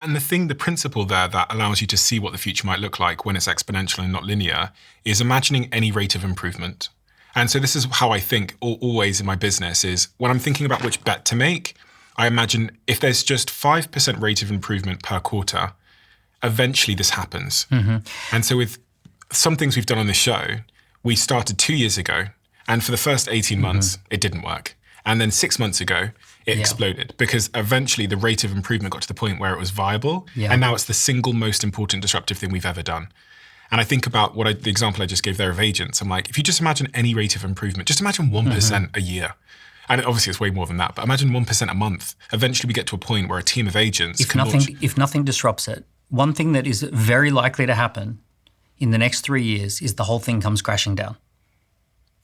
And the principle there that allows you to see what the future might look like when it's exponential and not linear is imagining any rate of improvement. And so this is how I think always in my business is when I'm thinking about which bet to make, I imagine if there's just 5% rate of improvement per quarter, eventually this happens. Mm-hmm. And so with some things we've done on this show, we started 2 years ago, and for the first 18 months, it didn't work. And then 6 months ago, it exploded because eventually the rate of improvement got to the point where it was viable. Yeah. And now it's the single most important disruptive thing we've ever done. And I think about the example I just gave there of agents. I'm like, if you just imagine any rate of improvement, just imagine 1% a year. And obviously it's way more than that, but imagine 1% a month. Eventually we get to a point where a team of agents if nothing disrupts it, one thing that is very likely to happen in the next 3 years is the whole thing comes crashing down.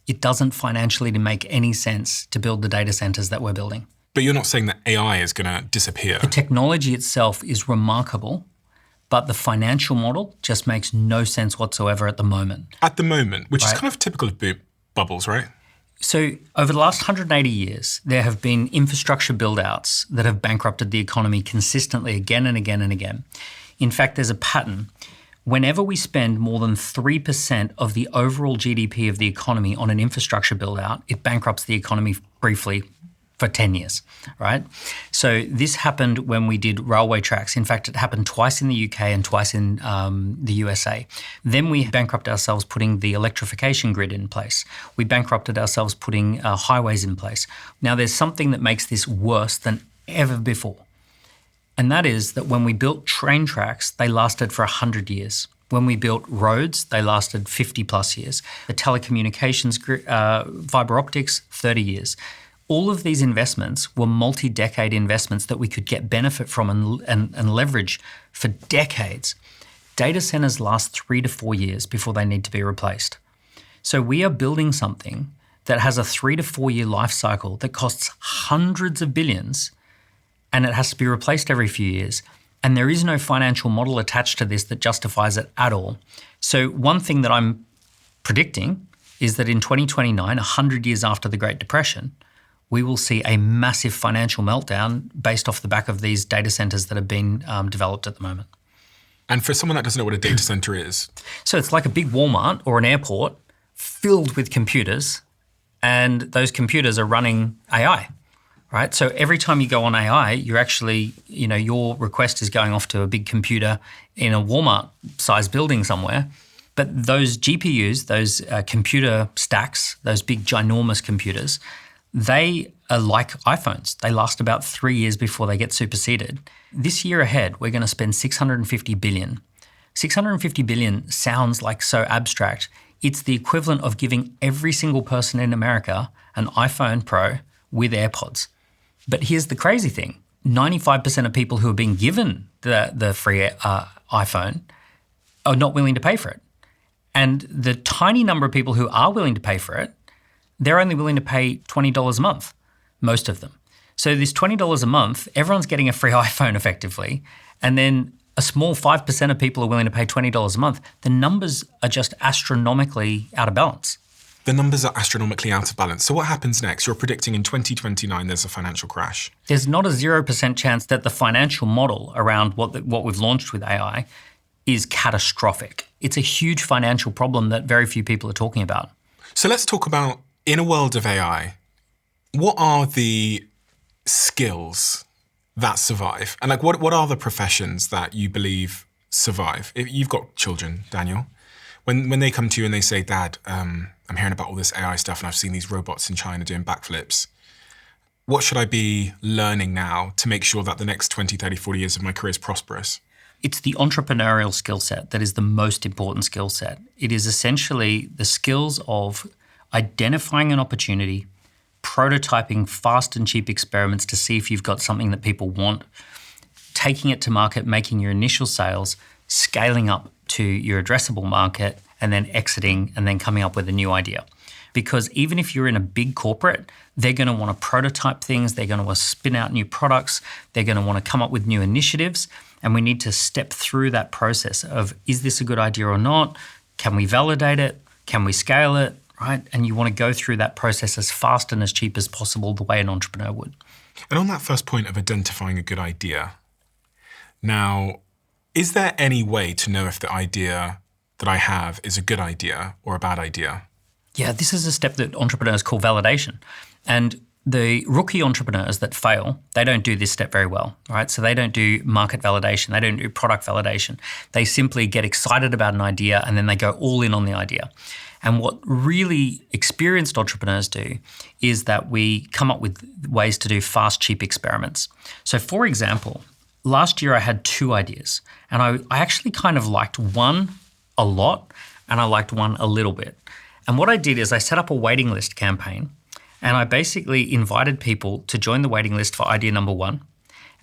It doesn't financially make any sense to build the data centers that we're building. But you're not saying that AI is going to disappear. The technology itself is remarkable, but the financial model just makes no sense whatsoever at the moment. At the moment, which is kind of typical of bubbles, right? So over the last 180 years, there have been infrastructure build-outs that have bankrupted the economy consistently again and again and again. In fact, there's a pattern. Whenever we spend more than 3% of the overall GDP of the economy on an infrastructure build-out, it bankrupts the economy briefly for 10 years, right? So this happened when we did railway tracks. In fact, it happened twice in the UK and twice in the USA. Then we bankrupted ourselves putting the electrification grid in place. We bankrupted ourselves putting highways in place. Now, there's something that makes this worse than ever before. And that is that when we built train tracks, they lasted for 100 years. When we built roads, they lasted 50 plus years. The telecommunications, fiber optics, 30 years. All of these investments were multi-decade investments that we could get benefit from and leverage for decades. Data centers last 3 to 4 years before they need to be replaced. So we are building something that has a 3 to 4 year life cycle that costs hundreds of billions, and it has to be replaced every few years. And there is no financial model attached to this that justifies it at all. So one thing that I'm predicting is that in 2029, 100 years after the Great Depression, we will see a massive financial meltdown based off the back of these data centers that have been developed at the moment. And for someone that doesn't know what a data center is? So it's like a big Walmart or an airport filled with computers, and those computers are running AI, right? So every time you go on AI, you're actually, your request is going off to a big computer in a Walmart-sized building somewhere. But those GPUs, those computer stacks, those big ginormous computers, they are like iPhones. They last about 3 years before they get superseded. This year ahead, we're going to spend $650 billion. $650 billion sounds like so abstract. It's the equivalent of giving every single person in America an iPhone Pro with AirPods. But here's the crazy thing. 95% of people who are being given the free iPhone are not willing to pay for it. And the tiny number of people who are willing to pay for it, they're only willing to pay $20 a month, most of them. So this $20 a month, everyone's getting a free iPhone effectively, and then a small 5% of people are willing to pay $20 a month. The numbers are just astronomically out of balance. The numbers are astronomically out of balance. So what happens next? You're predicting in 2029 there's a financial crash. There's not a 0% chance that the financial model around what we've launched with AI is catastrophic. It's a huge financial problem that very few people are talking about. So let's talk about, in a world of AI, what are the skills that survive? And what are the professions that you believe survive? If you've got children, Daniel. When they come to you and they say, Dad, I'm hearing about all this AI stuff and I've seen these robots in China doing backflips. What should I be learning now to make sure that the next 20, 30, 40 years of my career is prosperous? It's the entrepreneurial skill set that is the most important skill set. It is essentially the skills of identifying an opportunity, prototyping fast and cheap experiments to see if you've got something that people want, taking it to market, making your initial sales, scaling up to your addressable market, and then exiting and then coming up with a new idea. Because even if you're in a big corporate, they're going to want to prototype things, they're going to want to spin out new products, they're going to want to come up with new initiatives, and we need to step through that process of, is this a good idea or not? Can we validate it? Can we scale it? Right? And you want to go through that process as fast and as cheap as possible, the way an entrepreneur would. And on that first point of identifying a good idea, Now, is there any way to know if the idea that I have is a good idea or a bad idea? Yeah, this is a step that entrepreneurs call validation. And the rookie entrepreneurs that fail, they don't do this step very well, right? So they don't do market validation. They don't do product validation. They simply get excited about an idea and then they go all in on the idea. And what really experienced entrepreneurs do is that we come up with ways to do fast, cheap experiments. So for example, last year I had 2 ideas and I actually kind of liked one a lot and I liked one a little bit. And what I did is I set up a waiting list campaign and I basically invited people to join the waiting list for idea number 1.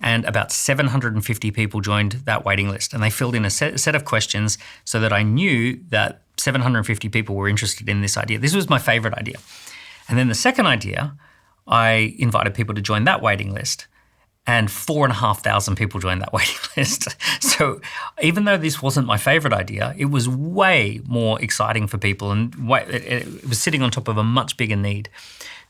And about 750 people joined that waiting list. And they filled in a set of questions so that I knew that 750 people were interested in this idea. This was my favorite idea. And then the second idea, I invited people to join that waiting list. And 4,500 people joined that waiting list. So even though this wasn't my favorite idea, it was way more exciting for people and it was sitting on top of a much bigger need.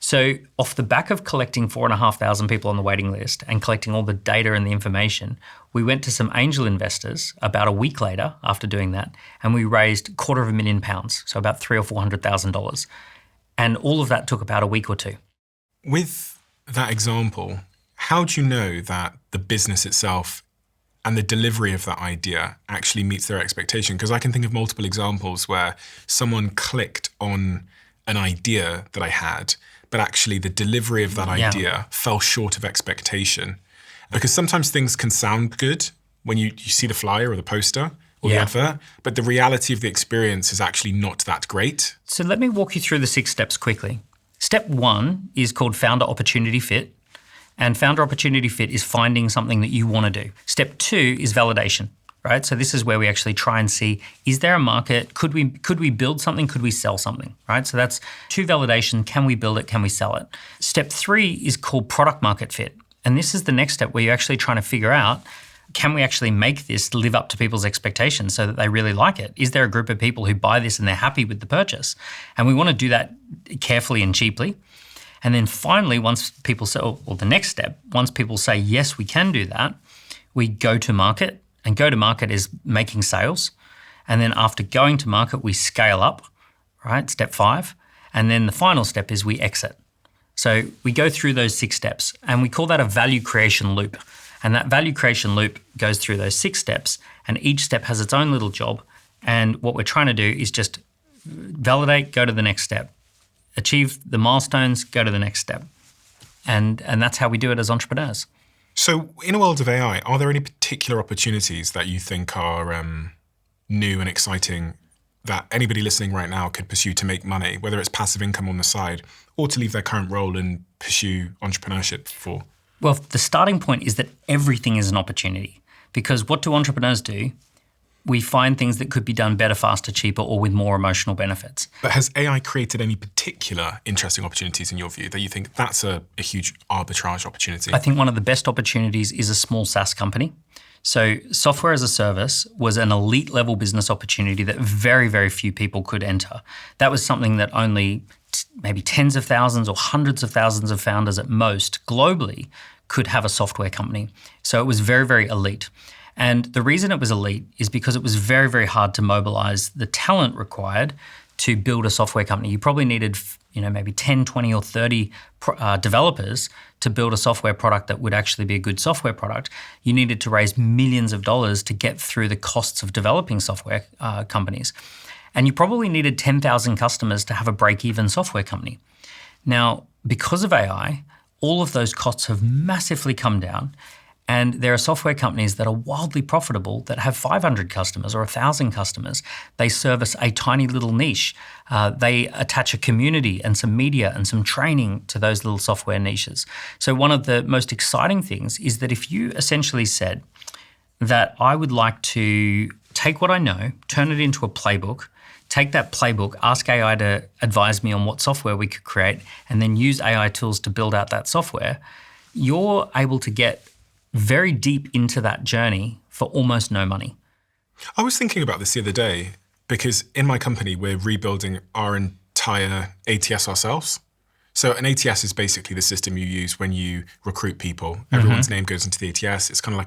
So off the back of collecting 4,500 people on the waiting list and collecting all the data and the information, we went to some angel investors about a week later after doing that, and we raised £250,000, so about $300,000 or $400,000. And all of that took about a week or 2. With that example, how do you know that the business itself and the delivery of that idea actually meets their expectation? Because I can think of multiple examples where someone clicked on an idea that I had, but actually the delivery of that idea fell short of expectation. Because sometimes things can sound good when you see the flyer or the poster or the advert, but the reality of the experience is actually not that great. So let me walk you through the 6 steps quickly. Step 1 is called founder opportunity fit. And founder opportunity fit is finding something that you want to do. Step 2 is validation, right? So this is where we actually try and see, is there a market? Could we build something? Could we sell something, right? So that's 2 validation. Can we build it? Can we sell it? Step 3 is called product market fit. And this is the next step where you're actually trying to figure out, can we actually make this live up to people's expectations so that they really like it? Is there a group of people who buy this and they're happy with the purchase? And we want to do that carefully and cheaply. And then finally, once people say, or the next step, once people say, yes, we can do that, we go to market. And go to market is making sales. And then after going to market, we scale up, right? Step 5. And then the final step is we exit. So we go through those 6 steps and we call that a value creation loop. And that value creation loop goes through those 6 steps and each step has its own little job. And what we're trying to do is just validate, go to the next step. Achieve the milestones, go to the next step. And that's how we do it as entrepreneurs. So in a world of AI, are there any particular opportunities that you think are new and exciting that anybody listening right now could pursue to make money, whether it's passive income on the side or to leave their current role and pursue entrepreneurship for? Well, the starting point is that everything is an opportunity because what do entrepreneurs do? We find things that could be done better, faster, cheaper, or with more emotional benefits. But has AI created any particular interesting opportunities in your view that you think that's a huge arbitrage opportunity? I think one of the best opportunities is a small SaaS company. So software as a service was an elite level business opportunity that very, very few people could enter. That was something that only maybe tens of thousands or hundreds of thousands of founders at most globally could have a software company. So it was very, very elite. And the reason it was elite is because it was very, very hard to mobilize the talent required to build a software company. You probably needed, maybe 10, 20 or 30 developers to build a software product that would actually be a good software product. You needed to raise millions of dollars to get through the costs of developing software companies. And you probably needed 10,000 customers to have a break-even software company. Now, because of AI, all of those costs have massively come down. And there are software companies that are wildly profitable that have 500 customers or 1,000 customers. They service a tiny little niche. They attach a community and some media and some training to those little software niches. So one of the most exciting things is that if you essentially said that I would like to take what I know, turn it into a playbook, take that playbook, ask AI to advise me on what software we could create, and then use AI tools to build out that software, you're able to get very deep into that journey for almost no money. I was thinking about this the other day because in my company, we're rebuilding our entire ATS ourselves. So an ATS is basically the system you use when you recruit people. Everyone's name goes into the ATS. It's kind of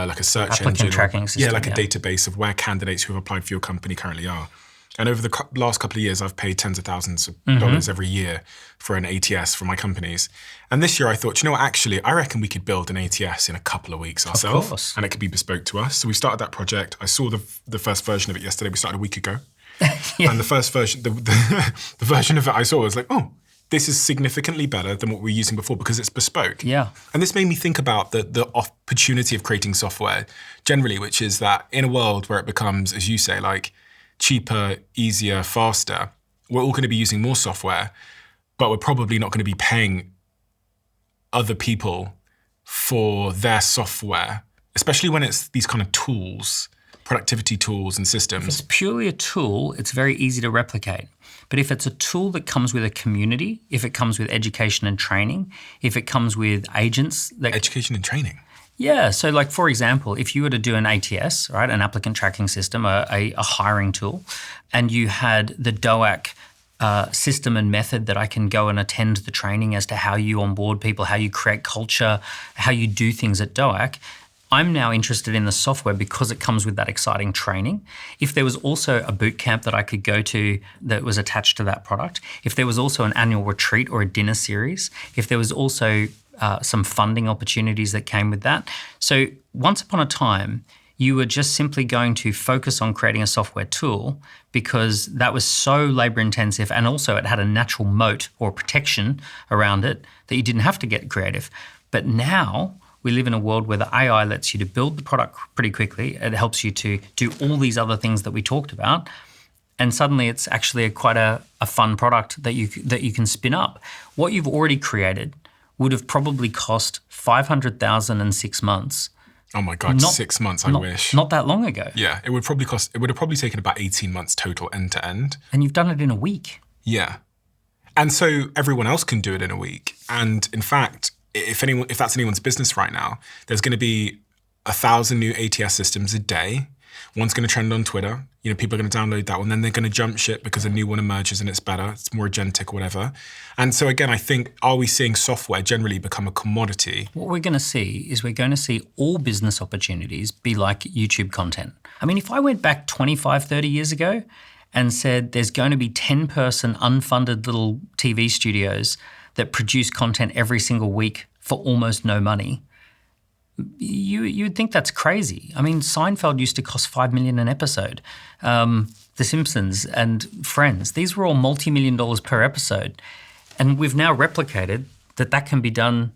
like a search Applicant engine. tracking system. A database of where candidates who have applied for your company currently are. And over the last couple of years, I've paid tens of thousands of dollars every year for an ATS for my companies. And this year I thought, actually, I reckon we could build an ATS in a couple of weeks ourselves. And it could be bespoke to us. So we started that project. I saw the first version of it yesterday. We started a week ago. And the first version, the version of it I saw was like, oh, this is significantly better than what we were using before because it's bespoke. Yeah. And this made me think about the opportunity of creating software generally, which is that in a world where it becomes, as you say, like cheaper, easier, faster, we're all going to be using more software, but we're probably not going to be paying other people for their software, especially when it's these kind of tools, productivity tools and systems. If it's purely a tool, it's very easy to replicate. But if it's a tool that comes with a community, if it comes with education and training, if it comes with agents that... Education and training? Yeah. So like, for example, if you were to do an ATS, right, an applicant tracking system, a hiring tool, and you had the doac system and method that I can go and attend the training as to how you onboard people, how you create culture, how you do things at doac, I'm now interested in the software because it comes with that exciting training. If there was also a boot camp that I could go to that was attached to that product, if there was also an annual retreat or a dinner series, if there was also some funding opportunities that came with that. So once upon a time, you were just simply going to focus on creating a software tool because that was so labor intensive, and also it had a natural moat or protection around it that you didn't have to get creative. But now we live in a world where the AI lets you to build the product pretty quickly. It helps you to do all these other things that we talked about. And suddenly it's actually quite a fun product that you can spin up. What you've already created would have probably cost $500,000 in 6 months. Oh my God, 6 months, I wish. Not that long ago. Yeah, it would have probably taken about 18 months total end to end. And you've done it in a week. Yeah. And so everyone else can do it in a week. And in fact, if that's anyone's business right now, there's going to be 1,000 new ATS systems a day. One's going to trend on Twitter. People are going to download that one. Then they're going to jump ship because a new one emerges and it's better. It's more agentic, whatever. And so again, I think, are we seeing software generally become a commodity? What we're going to see is we're going to see all business opportunities be like YouTube content. I mean, if I went back 25, 30 years ago and said there's going to be 10-person unfunded little TV studios that produce content every single week for almost no money, you'd think that's crazy. I mean, Seinfeld used to cost $5 million an episode. The Simpsons and Friends, these were all multi-million dollars per episode. And we've now replicated that can be done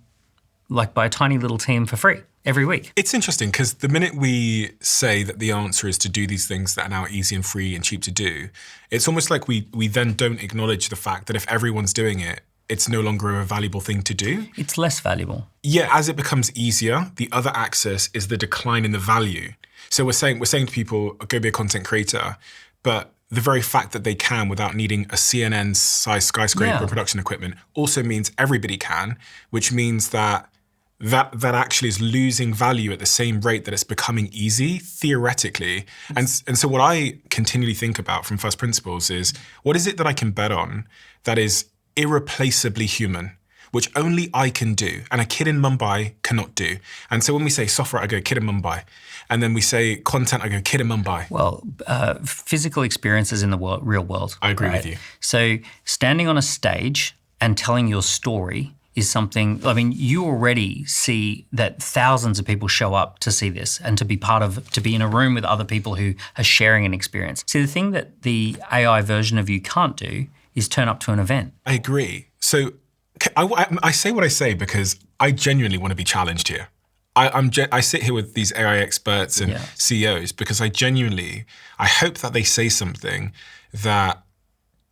like by a tiny little team for free every week. It's interesting because the minute we say that the answer is to do these things that are now easy and free and cheap to do, it's almost like we then don't acknowledge the fact that if everyone's doing it, it's no longer a valuable thing to do. It's less valuable. Yeah, as it becomes easier, the other axis is the decline in the value. So we're saying to people, go be a content creator, but the very fact that they can without needing a CNN-sized skyscraper production equipment also means everybody can, which means that actually is losing value at the same rate that it's becoming easy, theoretically. And so what I continually think about from first principles is, what is it that I can bet on that is irreplaceably human, which only I can do and a kid in Mumbai cannot do? And so when we say software, I go kid in Mumbai. And then we say content, I go kid in Mumbai. Well, physical experiences in the real world. I agree with you. So standing on a stage and telling your story is something, I mean, you already see that thousands of people show up to see this and to be in a room with other people who are sharing an experience. See, the thing that the AI version of you can't do is turn up to an event. I agree. So I say what I say because I genuinely want to be challenged here. I sit here with these AI experts and CEOs because I hope that they say something that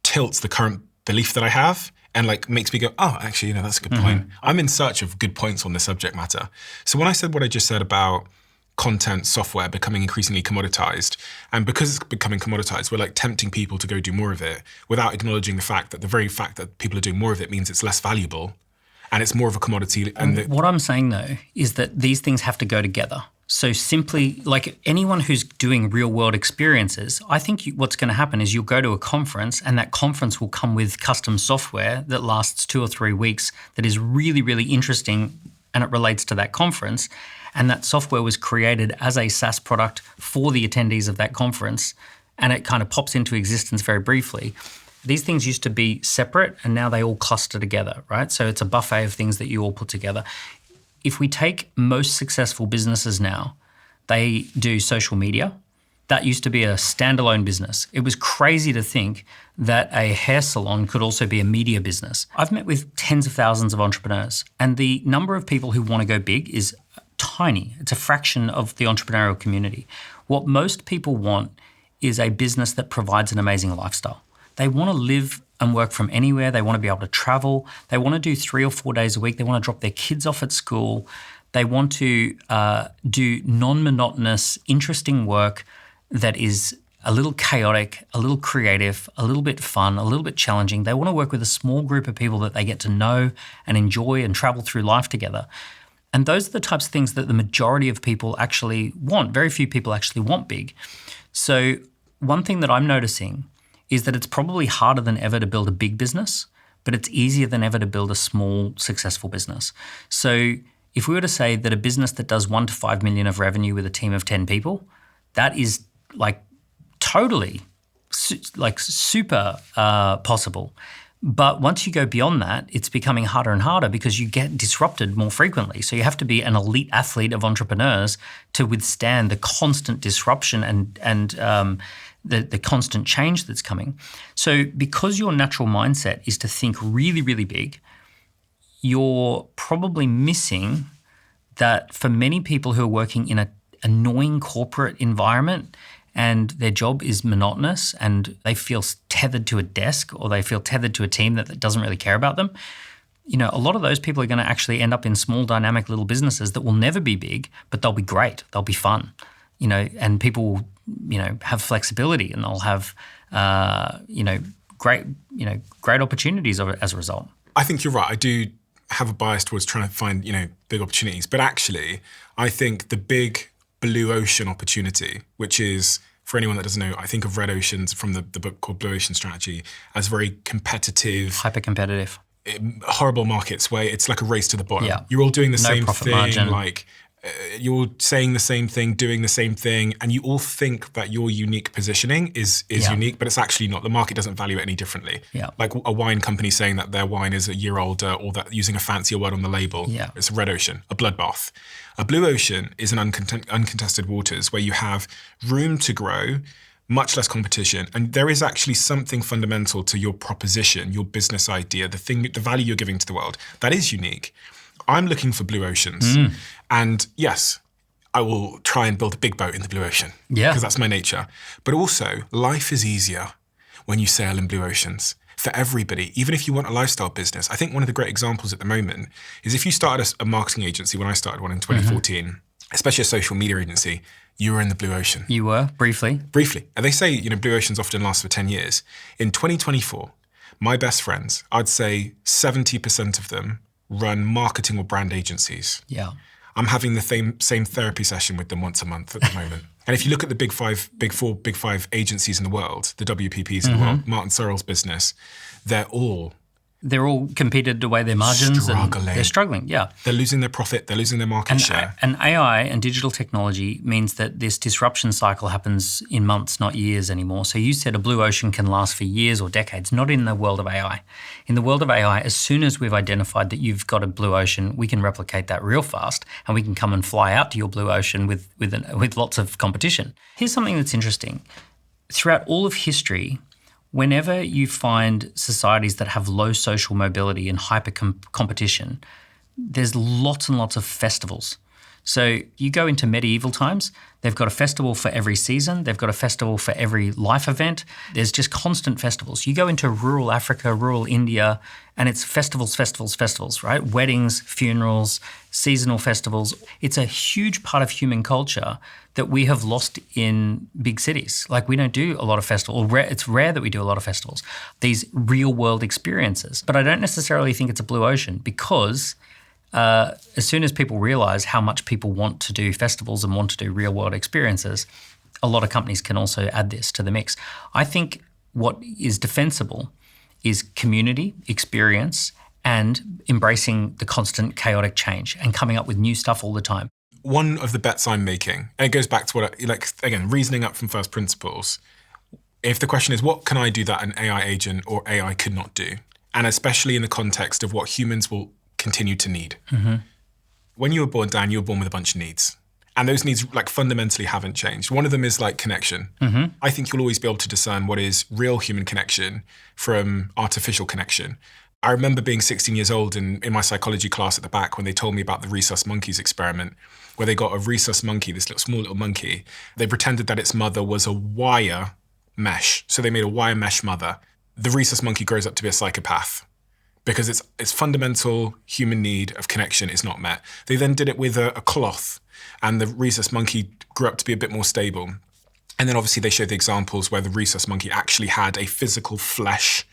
tilts the current belief that I have and like makes me go, oh, actually, that's a good point. I'm in search of good points on the subject matter. So when I said what I just said about content software becoming increasingly commoditized, and because it's becoming commoditized, we're like tempting people to go do more of it without acknowledging the fact that the very fact that people are doing more of it means it's less valuable and it's more of a commodity. What I'm saying though is that these things have to go together. So simply, like anyone who's doing real world experiences, I think what's going to happen is you'll go to a conference and that conference will come with custom software that lasts 2 or 3 weeks that is really, really interesting and it relates to that conference. And that software was created as a SaaS product for the attendees of that conference and it kind of pops into existence very briefly. These things used to be separate and now they all cluster together, right? So it's a buffet of things that you all put together. If we take most successful businesses now, they do social media. That used to be a standalone business. It was crazy to think that a hair salon could also be a media business. I've met with tens of thousands of entrepreneurs, and the number of people who want to go big is tiny. It's a fraction of the entrepreneurial community. What most people want is a business that provides an amazing lifestyle. They want to live and work from anywhere. They want to be able to travel. They want to do 3 or 4 days a week. They want to drop their kids off at school. They want to do non-monotonous, interesting work that is a little chaotic, a little creative, a little bit fun, a little bit challenging. They want to work with a small group of people that they get to know and enjoy and travel through life together. And those are the types of things that the majority of people actually want. Very few people actually want big. So one thing that I'm noticing is that it's probably harder than ever to build a big business, but it's easier than ever to build a small, successful business. So if we were to say that a business that does 1 to 5 million of revenue with a team of 10 people, that is like totally super possible. But once you go beyond that, it's becoming harder and harder because you get disrupted more frequently. So you have to be an elite athlete of entrepreneurs to withstand the constant disruption and the constant change that's coming. So because your natural mindset is to think really, really big, you're probably missing that for many people who are working in an annoying corporate environment and their job is monotonous and they feel tethered to a desk or they feel tethered to a team that doesn't really care about them, you know, a lot of those people are going to actually end up in small, dynamic little businesses that will never be big, but they'll be great. They'll be fun, you know, and people will, you know, have flexibility and they'll have, great opportunities as a result. I think you're right. I do have a bias towards trying to find, big opportunities. But actually, I think the big blue ocean opportunity, which is, for anyone that doesn't know, I think of red oceans from the book called Blue Ocean Strategy as very competitive. Hyper-competitive. Horrible markets where it's like a race to the bottom. Yeah. You're all doing the No same profit thing, margin. you're all saying the same thing, doing the same thing, and you all think that your unique positioning is unique, but it's actually not. The market doesn't value it any differently. Yeah. Like a wine company saying that their wine is a year older or that using a fancier word on the label. Yeah. It's a red ocean, a bloodbath. A blue ocean is an uncontested waters where you have room to grow, much less competition, and there is actually something fundamental to your proposition, your business idea, the value you're giving to the world that is unique. I'm looking for blue oceans, and yes, I will try and build a big boat in the blue ocean because that's my nature. But also, life is easier when you sail in blue oceans for everybody. Even if you want a lifestyle business, I think one of the great examples at the moment is if you started a marketing agency. When I started one in 2014, especially a social media agency, you were in the blue ocean. You were, briefly. Briefly. And they say, blue oceans often last for 10 years. In 2024, my best friends, I'd say 70% of them run marketing or brand agencies. Yeah. I'm having the same therapy session with them once a month at the moment. And if you look at the big five agencies in the world, the WPPs in the world, Martin Sorrell's business, they're all competed away their margins and they're struggling. Yeah. They're losing their profit. They're losing their market share. And AI and digital technology means that this disruption cycle happens in months, not years anymore. So you said a blue ocean can last for years or decades, not in the world of AI. In the world of AI, as soon as we've identified that you've got a blue ocean, we can replicate that real fast and we can come and fly out to your blue ocean with lots of competition. Here's something that's interesting. Throughout all of history, whenever you find societies that have low social mobility and hyper competition, there's lots and lots of festivals. So you go into medieval times, they've got a festival for every season, they've got a festival for every life event. There's just constant festivals. You go into rural Africa, rural India, and it's festivals, right? Weddings, funerals, seasonal festivals. It's a huge part of human culture that we have lost in big cities. Like we don't do a lot of festivals. It's rare that we do a lot of festivals, these real world experiences. But I don't necessarily think it's a blue ocean because as soon as people realize how much people want to do festivals and want to do real world experiences, a lot of companies can also add this to the mix. I think what is defensible is community, experience, and embracing the constant chaotic change and coming up with new stuff all the time. One of the bets I'm making, and it goes back to what, again, reasoning up from first principles. If the question is, what can I do that an AI agent or AI could not do? And especially in the context of what humans will continue to need. Mm-hmm. When you were born, Dan, you were born with a bunch of needs. And those needs fundamentally haven't changed. One of them is connection. Mm-hmm. I think you'll always be able to discern what is real human connection from artificial connection. I remember being 16 years old in my psychology class at the back when they told me about the rhesus monkeys experiment, where they got a rhesus monkey, this small little monkey. They pretended that its mother was a wire mesh. So they made a wire mesh mother. The rhesus monkey grows up to be a psychopath because its fundamental human need of connection is not met. They then did it with a cloth, and the rhesus monkey grew up to be a bit more stable. And then obviously they showed the examples where the rhesus monkey actually had a physical flesh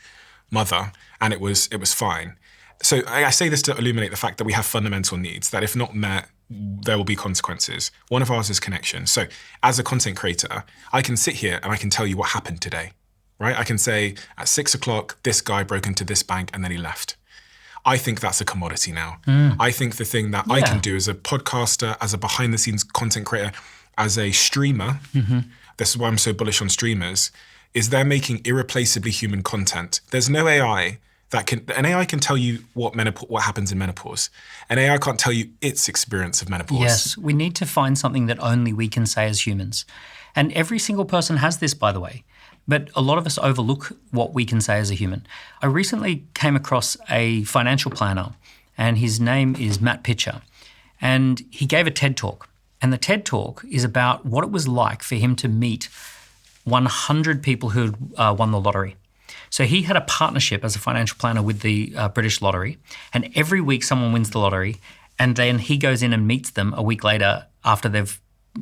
mother, and it was fine. So I say this to illuminate the fact that we have fundamental needs that if not met, there will be consequences. One of ours is connection. So as a content creator, I can sit here and I can tell you what happened today, right? I can say at 6 o'clock, this guy broke into this bank and then he left. I think that's a commodity now. I think the thing that I can do as a podcaster, as a behind the scenes content creator, as a streamer, this is why I'm so bullish on streamers, is they're making irreplaceably human content. There's no AI an AI can tell you what happens in menopause. An AI can't tell you its experience of menopause. Yes, we need to find something that only we can say as humans. And every single person has this, by the way. But a lot of us overlook what we can say as a human. I recently came across a financial planner, and his name is Matt Pitcher. And he gave a TED Talk. And the TED Talk is about what it was like for him to meet 100 people who had won the lottery. So he had a partnership as a financial planner with the British Lottery, and every week someone wins the lottery, and then he goes in and meets them a week later after they've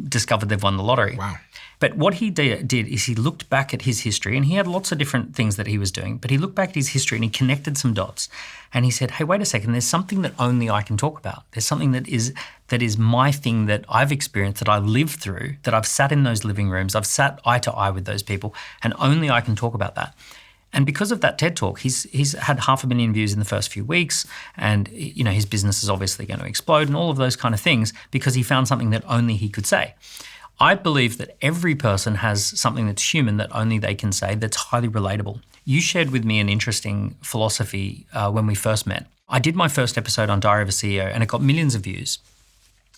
discovered they've won the lottery. Wow. But what he did is he looked back at his history, and he had lots of different things that he was doing, but he looked back at his history and he connected some dots, and he said, hey, wait a second, there's something that only I can talk about. There's something that is my thing that I've experienced, that I lived through, that I've sat in those living rooms, I've sat eye to eye with those people, and only I can talk about that. And because of that TED Talk, he's had 500,000 views in the first few weeks, and his business is obviously going to explode and all of those kind of things because he found something that only he could say. I believe that every person has something that's human that only they can say that's highly relatable. You shared with me an interesting philosophy when we first met. I did my first episode on Diary of a CEO and it got millions of views.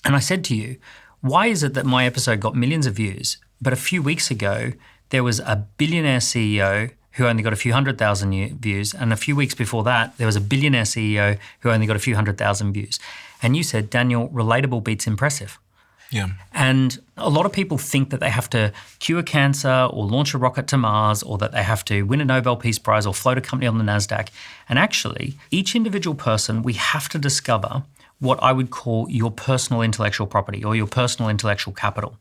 And I said to you, why is it that my episode got millions of views, but a few weeks ago there was a billionaire CEO who only got a few 100,000 views, and a few weeks before that, there was a billionaire CEO who only got a few 100,000 views. And you said, Daniel, relatable beats impressive. Yeah. And a lot of people think that they have to cure cancer or launch a rocket to Mars or that they have to win a Nobel Peace Prize or float a company on the NASDAQ. And actually, each individual person, we have to discover what I would call your personal intellectual property or your personal intellectual capital.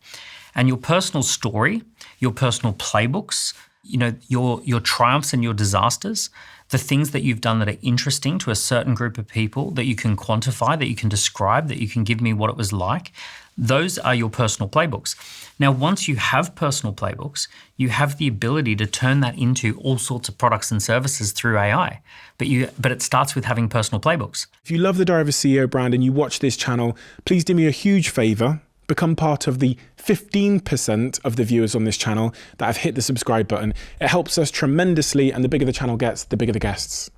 And your personal story, your personal playbooks, your triumphs and your disasters, the things that you've done that are interesting to a certain group of people that you can quantify, that you can describe, that you can give me what it was like, those are your personal playbooks. Now, once you have personal playbooks, you have the ability to turn that into all sorts of products and services through AI. But it starts with having personal playbooks. If you love the Diary of a CEO brand and you watch this channel, please do me a huge favor. Become part of the 15% of the viewers on this channel that have hit the subscribe button. It helps us tremendously, and the bigger the channel gets, the bigger the guests.